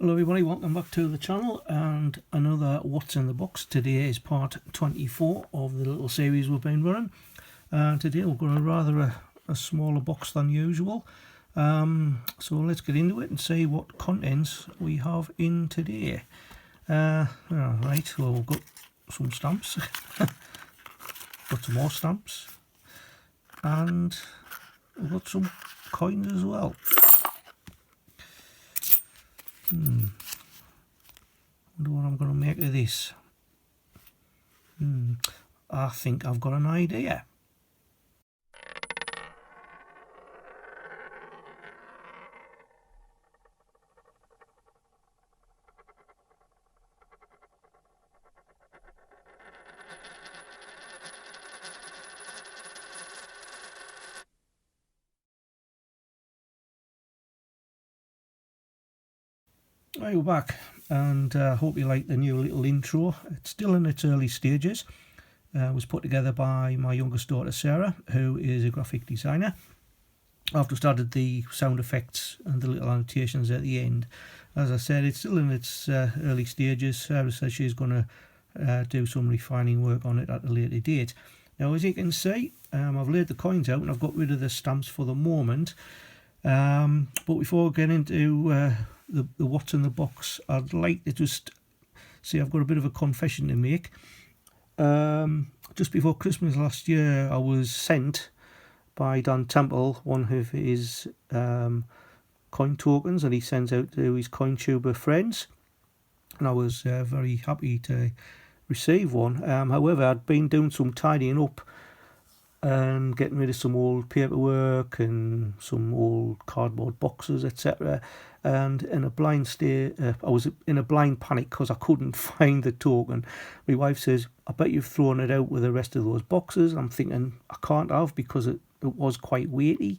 Hello everybody, welcome back to the channel and another What's in the Box. Today is part 24 of the little series we've been running. Today we've got a smaller box than usual. So let's get into it and see what contents we have in today. Right, well we've got some stamps, got some more stamps, and we've got some coins as well. Wonder what I'm going to make of this. I think I've got an idea. Right, we're back, and hope you like the new little intro. It's still in its early stages. It was put together by my youngest daughter Sarah, who is a graphic designer. After started the sound effects and the little annotations at the end. As I said, it's still in its early stages. Sarah says she's going to do some refining work on it at a later date. Now, as you can see, I've laid the coins out and I've got rid of the stamps for the moment. But before we get into the what's in the box, I'd like to just say I've got a bit of a confession to make. Just before Christmas last year, I was sent by Dan Temple one of his coin tokens that he sends out to his coin tuber friends, and I was very happy to receive one. However, I'd been doing some tidying up and getting rid of some old paperwork and some old cardboard boxes, etc. And in a blind state, I was in a blind panic because I couldn't find the token. My wife says, "I bet you've thrown it out with the rest of those boxes." I'm thinking I can't have, because it was quite weighty.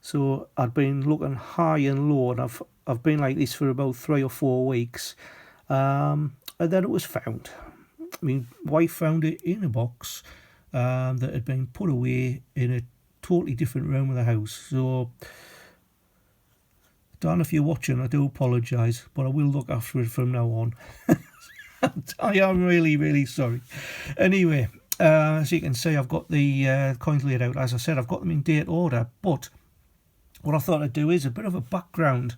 So I'd been looking high and low, and I've been like this for about 3 or 4 weeks, and then it was found. My wife found it in a box that had been put away in a totally different room of the house. So Dan, if you're watching, I do apologise, but I will look after it from now on. I am really, really sorry. Anyway, as you can see, I've got the coins laid out. As I said, I've got them in date order, but what I thought I'd do is a bit of a background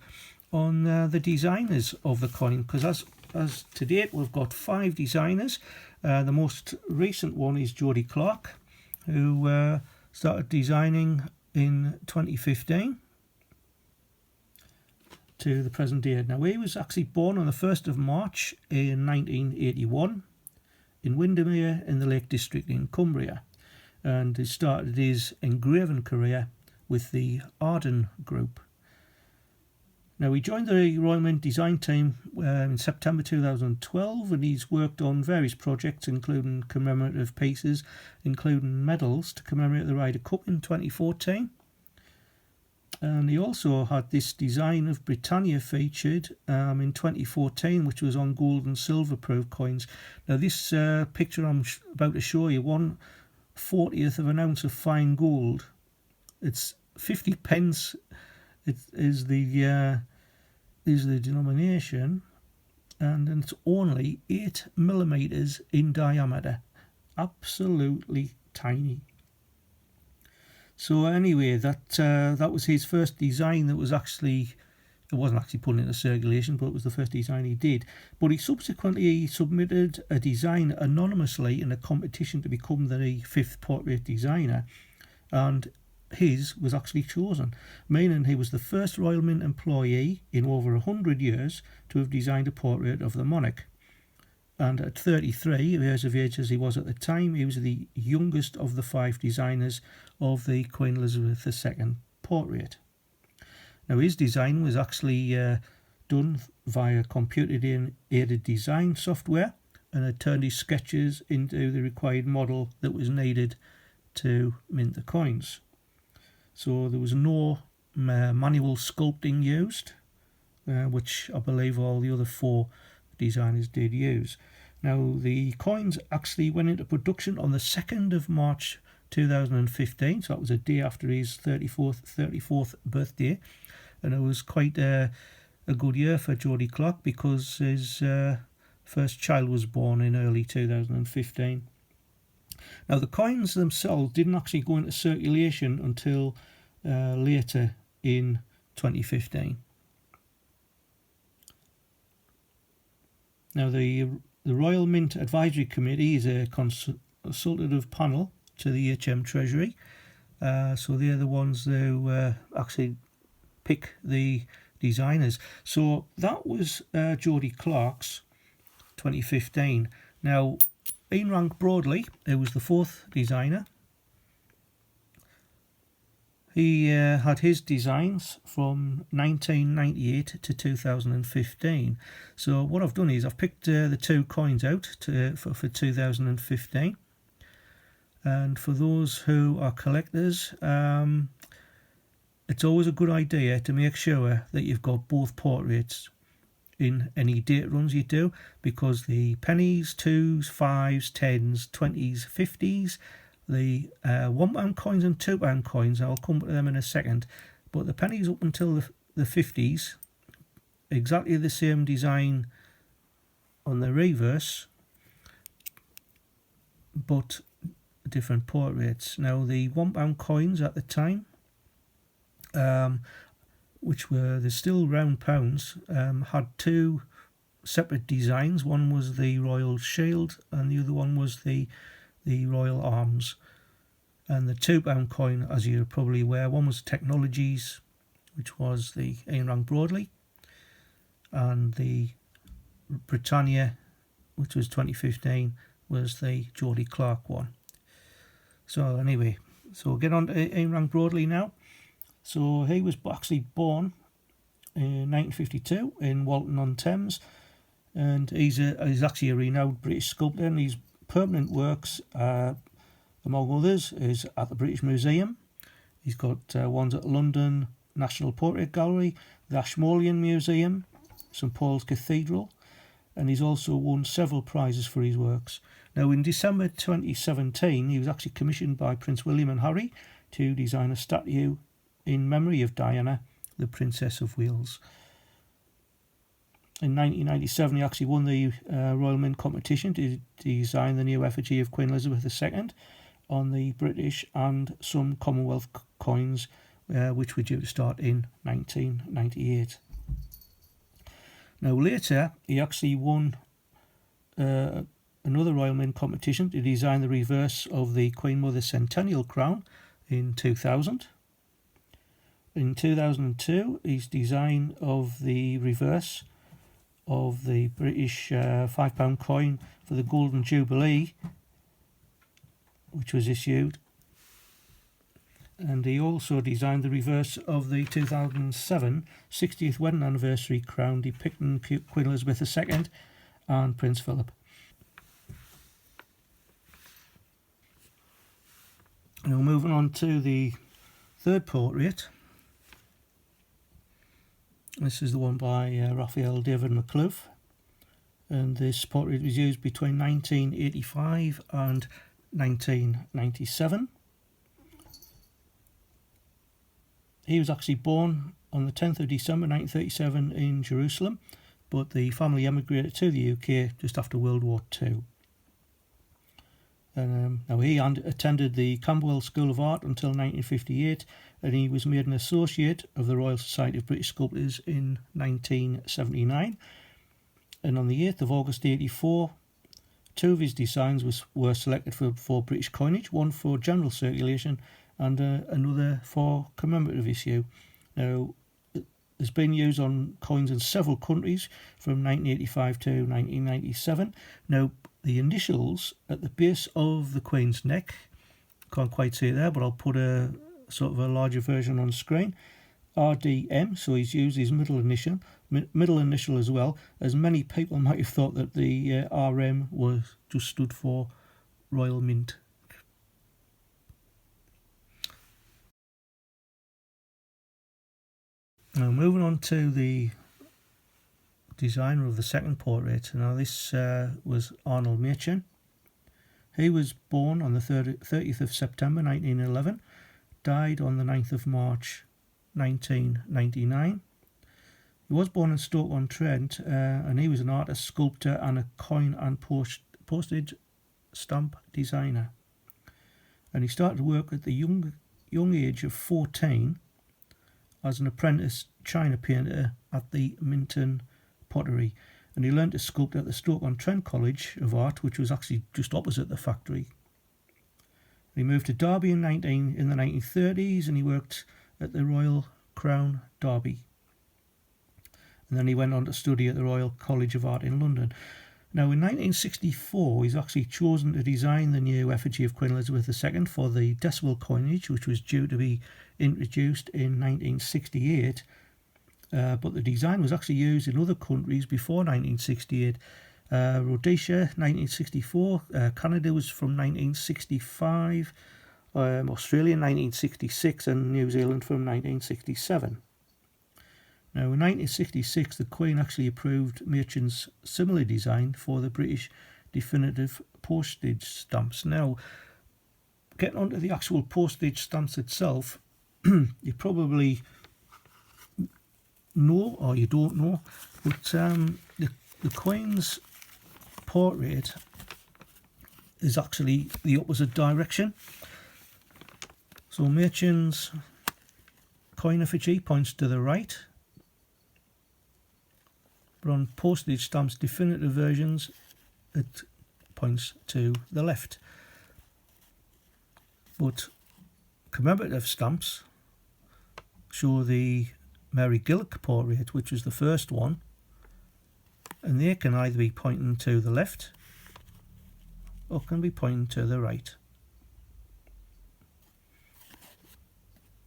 on the designers of the coin, because as to date we've got 5 designers. The most recent one is Jody Clark, who started designing in 2015 to the present day. Now, he was actually born on the 1st of March in 1981 in Windermere in the Lake District in Cumbria, and he started his engraving career with the Arden Group. Now, he joined the Royal Mint design team in September 2012, and he's worked on various projects, including commemorative pieces, including medals to commemorate the Ryder Cup in 2014. And he also had this design of Britannia featured in 2014, which was on gold and silver proof coins. Now, this picture I'm about to show you, 1/40th of an ounce of fine gold. It's 50 pence. It is the denomination, and it's only 8mm in diameter. Absolutely tiny. So anyway, that was his first design. It wasn't actually put into circulation, but it was the first design he did. But he subsequently submitted a design anonymously in a competition to become the 5th portrait designer, and his was actually chosen, meaning he was the first Royal Mint employee in over 100 years to have designed a portrait of the monarch. And at 33 years of age, as he was at the time, he was the youngest of the 5 designers of the Queen Elizabeth II portrait. Now, his design was actually done via computer-aided design software, and had turned his sketches into the required model that was needed to mint the coins. So there was no manual sculpting used, which I believe all the other 4 designers did use. Now, the coins actually went into production on the 2nd of March 2015, so that was a day after his 34th birthday, and it was quite a good year for Geordie Clark because his first child was born in early 2015. Now, the coins themselves didn't actually go into circulation until later in 2015. Now, the Royal Mint Advisory Committee is a consultative panel to the HM Treasury. So they're the ones who actually pick the designers. So that was Geordie Clark's 2015. Now, Ian Rank Broadley, who was the fourth designer, he had his designs from 1998 to 2015. So what I've done is I've picked the two coins out for 2015. And for those who are collectors, it's always a good idea to make sure that you've got both portraits in any date runs you do, because the pennies, 2s, 5s, 10s, 20s, 50s, the £1 coins and £2 coins, I'll come to them in a second, but the pennies up until the 50s, exactly the same design on the reverse, but different portraits. Now, the £1 coins at the time, which were the still round pounds, had two separate designs. One was the Royal Shield and the other one was the Royal Arms. And the £2 coin, as you're probably aware, one was Technologies, which was the Ian Rank Broadley, and the Britannia, which was 2015, was the Geordie Clark one. So anyway, so we'll get on to Ian Rank Broadley now. So he was actually born in 1952 in Walton-on-Thames, and he's actually a renowned British sculptor, and his permanent works, among others, is at the British Museum. He's got ones at London National Portrait Gallery, the Ashmolean Museum, St Paul's Cathedral, and he's also won several prizes for his works. Now, in December 2017, he was actually commissioned by Prince William and Harry to design a statue in memory of Diana, the Princess of Wales. In 1997, he actually won the Royal Mint competition to design the new effigy of Queen Elizabeth II on the British and some Commonwealth coins, which were due to start in 1998. Now, later, he actually won another Royal Mint competition to design the reverse of the Queen Mother Centennial Crown in 2000. In 2002, his design of the reverse of the British £5 coin for the Golden Jubilee, which was issued. And he also designed the reverse of the 2007 60th wedding anniversary crown depicting Queen Elizabeth II and Prince Philip. Now, moving on to the third portrait. This is the one by Raphael David Mcluff, and this portrait was used between 1985 and 1997. He was actually born on the 10th of December 1937 in Jerusalem, but the family emigrated to the UK just after World War II. Now, he attended the Camberwell School of Art until 1958, and he was made an associate of the Royal Society of British Sculptors in 1979. And on the 8th of August 1984, two of his designs were selected for British coinage, one for general circulation and another for commemorative issue. Now, it's been used on coins in several countries from 1985 to 1997. Now, the initials at the base of the Queen's neck, can't quite see it there, but I'll put a sort of a larger version on screen. RDM, so he's used his middle initial as well, as many people might have thought that the RM was just stood for Royal Mint. Now, moving on to the designer of the second portrait. Now, this was Arnold Machin. He was born on the 30th of September 1911, died on the 9th of March 1999. He was born in Stoke-on-Trent, and he was an artist, sculptor and a coin and postage stamp designer. And he started to work at the young age of 14 as an apprentice china painter at the Minton Pottery. And he learned to sculpt at the Stoke-on-Trent College of Art, which was actually just opposite the factory. He moved to Derby in the 1930s, and he worked at the Royal Crown, Derby. And then he went on to study at the Royal College of Art in London. Now, in 1964, he's actually chosen to design the new effigy of Queen Elizabeth II for the decimal coinage, which was due to be introduced in 1968. But the design was actually used in other countries before 1968. Rhodesia, 1964. Canada was from 1965. Australia, 1966. And New Zealand from 1967. Now, in 1966, the Queen actually approved Machin's similar design for the British definitive postage stamps. Now, getting onto the actual postage stamps itself, you probably know, or you don't know, but the Queen's portrait is actually the opposite direction. So Machin's coin effigy points to the right, but on postage stamps definitive versions it points to the left. But commemorative stamps show the Mary Gillick portrait, which was the first one, and they can either be pointing to the left or can be pointing to the right.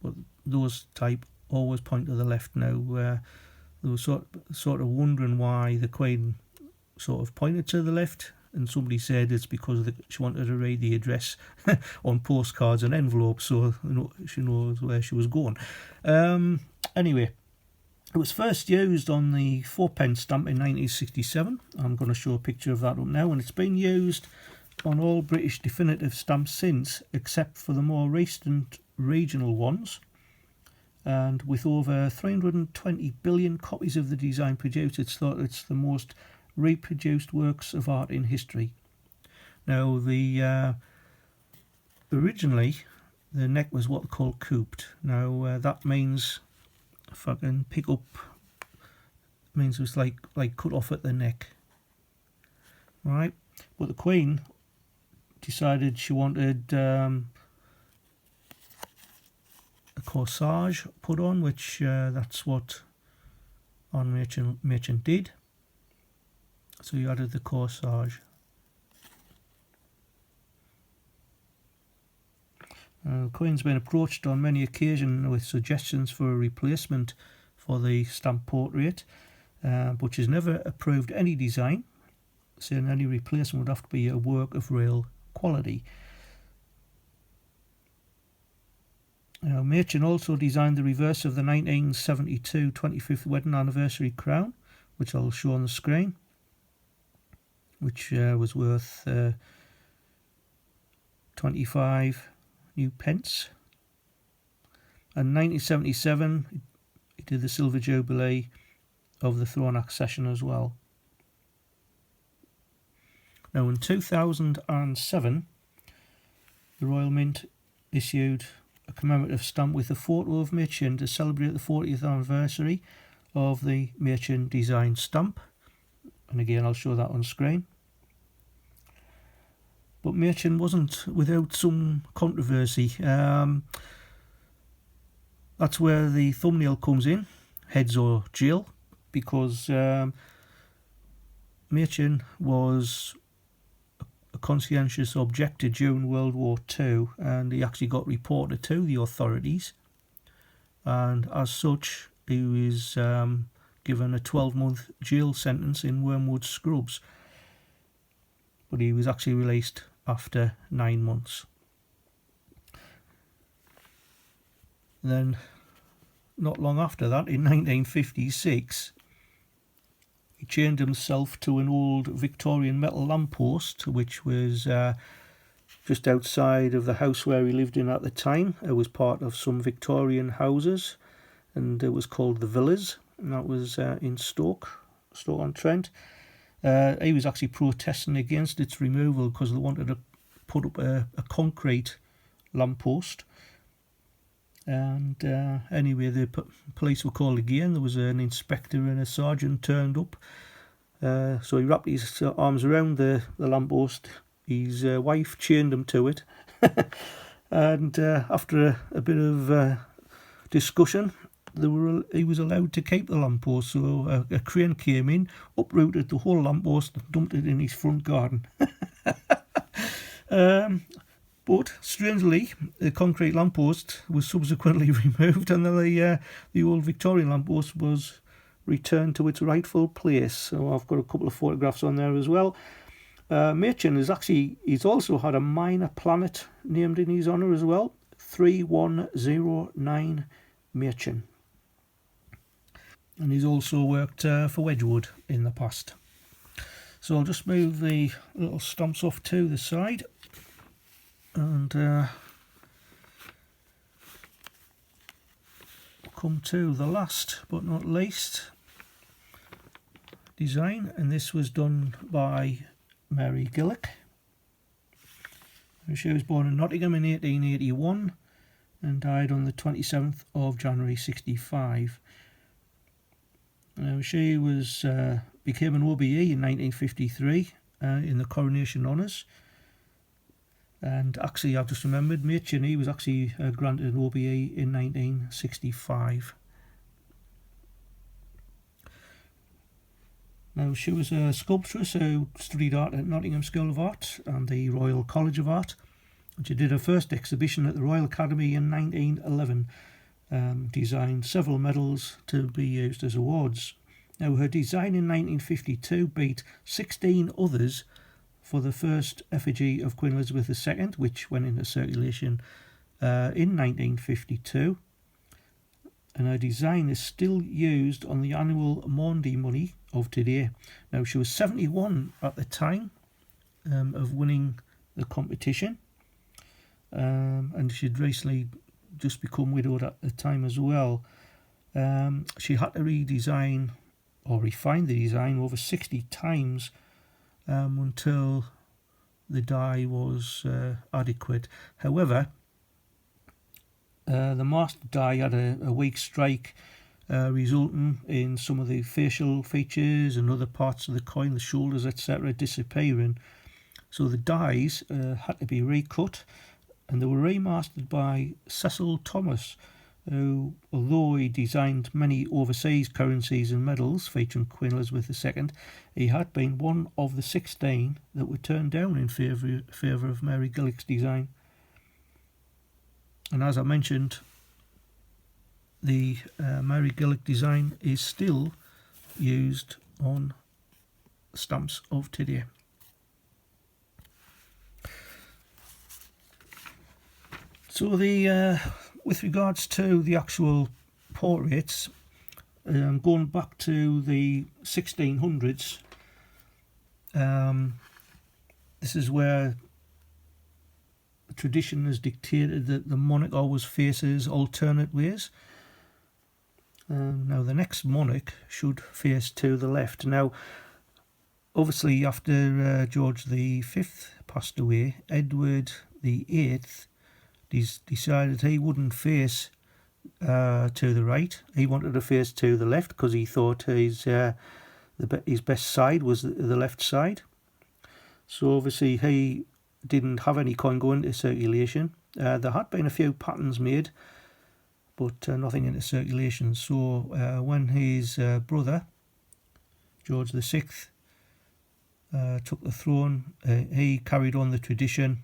But those type always point to the left. Now, they were sort of wondering why the Queen sort of pointed to the left, and somebody said it's because she wanted to read the address on postcards and envelopes, so she knows where she was going. Anyway, it was first used on the 4p stamp in 1967. I'm going to show a picture of that up now, and it's been used on all British definitive stamps since, except for the more recent regional ones. And with over 320 billion copies of the design produced, it's thought it's the most reproduced works of art in history. Now, originally the neck was what they call couped. Now that means, if I can pick up, means it was like cut off at the neck, right? But the Queen decided she wanted a corsage put on, which that's what on Machin did. So you added the corsage. Queen's been approached on many occasions with suggestions for a replacement for the stamp portrait, but she's never approved any design, saying any replacement would have to be a work of real quality. Machin also designed the reverse of the 1972 25th wedding anniversary crown, which I'll show on the screen, which was worth 25 new pence. And 1977, he did the Silver Jubilee of the throne accession as well. Now, in 2007, the Royal Mint issued a commemorative stamp with a photo of Machin to celebrate the 40th anniversary of the Machin design stamp. And again, I'll show that on screen. But Machin wasn't without some controversy. That's where the thumbnail comes in, heads or jail, because Machin was a conscientious objector during World War II, and he actually got reported to the authorities, and as such he was given a 12-month jail sentence in Wormwood Scrubs, but he was actually released after 9 months. Then, not long after that, in 1956, he chained himself to an old Victorian metal lamppost, which was just outside of the house where he lived in at the time. It was part of some Victorian houses, and it was called the Villas. and that was in Stoke-on-Trent. He was actually protesting against its removal because they wanted to put up a concrete lamppost. And anyway, the police were called again. There was an inspector and a sergeant turned up. So he wrapped his arms around the lamppost. His wife chained him to it. And after a bit of discussion, he was allowed to keep the lamppost. So a crane came in, uprooted the whole lamppost and dumped it in his front garden. But strangely, the concrete lamppost was subsequently removed, and the old Victorian lamppost was returned to its rightful place. So I've got a couple of photographs on there as well. Machen he's also had a minor planet named in his honour as well, 3109 Machen. And he's also worked for Wedgwood in the past. So I'll just move the little stumps off to the side. And come to the last but not least design, and this was done by Mary Gillick. She was born in Nottingham in 1881 and died on the 27th of January 65. Now she became an OBE in 1953 in the Coronation Honours. And actually, I've just remembered, Machen, he was actually granted an OBE in 1965. Now, she was a sculptress who studied art at Nottingham School of Art and the Royal College of Art. And she did her first exhibition at the Royal Academy in 1911. Designed several medals to be used as awards. Now, her design in 1952 beat 16 others for the first effigy of Queen Elizabeth II, which went into circulation in 1952. And her design is still used on the annual Maundy money of today. Now, she was 71 at the time of winning the competition, and she'd recently just become widowed at the time as well. She had to redesign or refine the design over 60 times until the die was adequate. However, the master die had a weak strike, resulting in some of the facial features and other parts of the coin, the shoulders, etc., disappearing. So the dies had to be recut, and they were remastered by Cecil Thomas, who, although he designed many overseas currencies and medals featuring Queen Elizabeth II, he had been one of the 16 that were turned down in favour of Mary Gillick's design. And as I mentioned, the Mary Gillick design is still used on stamps of today. So with regards to the actual portraits, going back to the 1600s, this is where tradition has dictated that the monarch always faces alternate ways. Now the next monarch should face to the left. Now, obviously, after George V passed away, Edward VIII decided he wouldn't face to the right. He wanted to face to the left because he thought his best side was the left side. So obviously he didn't have any coin going into circulation. There had been a few patterns made, but nothing into circulation. So when his brother George VI took the throne, he carried on the tradition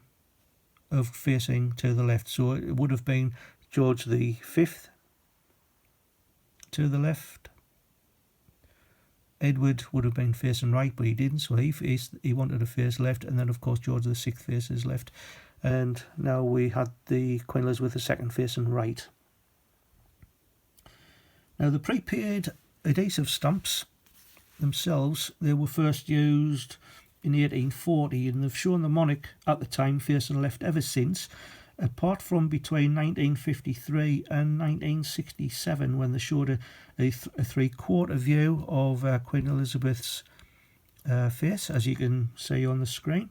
of facing to the left. So it would have been George V to the left. Edward would have been facing right, but he didn't, so he wanted to face left, and then of course George VI faces left, and now we had the Queen Elizabeth II facing right. Now the prepaid adhesive stamps themselves, they were first used in 1840, and they've shown the monarch at the time facing left ever since, apart from between 1953 and 1967, when they showed a three-quarter view of Queen Elizabeth's face, as you can see on the screen.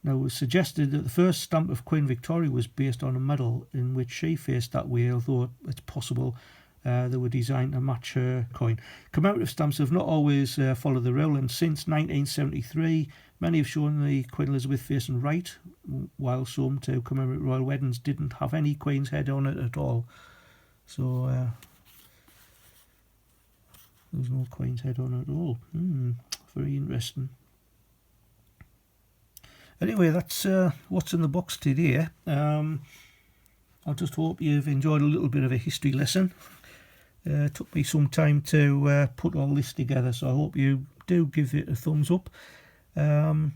Now, it was suggested that the first stamp of Queen Victoria was based on a medal in which she faced that way, although it's possible they were designed to match her coin. Commemorative stamps have not always followed the rule, and since 1973 many have shown the Queen Elizabeth facing right, while some to commemorate royal weddings didn't have any Queen's head on it at all. So there's no Queen's head on it at all. Very interesting. Anyway, that's what's in the box today. I just hope you've enjoyed a little bit of a history lesson. It took me some time to put all this together, so I hope you do give it a thumbs up. And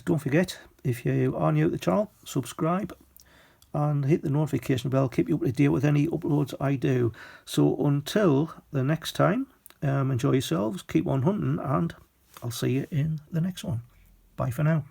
don't forget, if you are new to the channel, subscribe and hit the notification bell. Keep you up to date with any uploads I do. So until the next time, enjoy yourselves, keep on hunting, and I'll see you in the next one. Bye for now.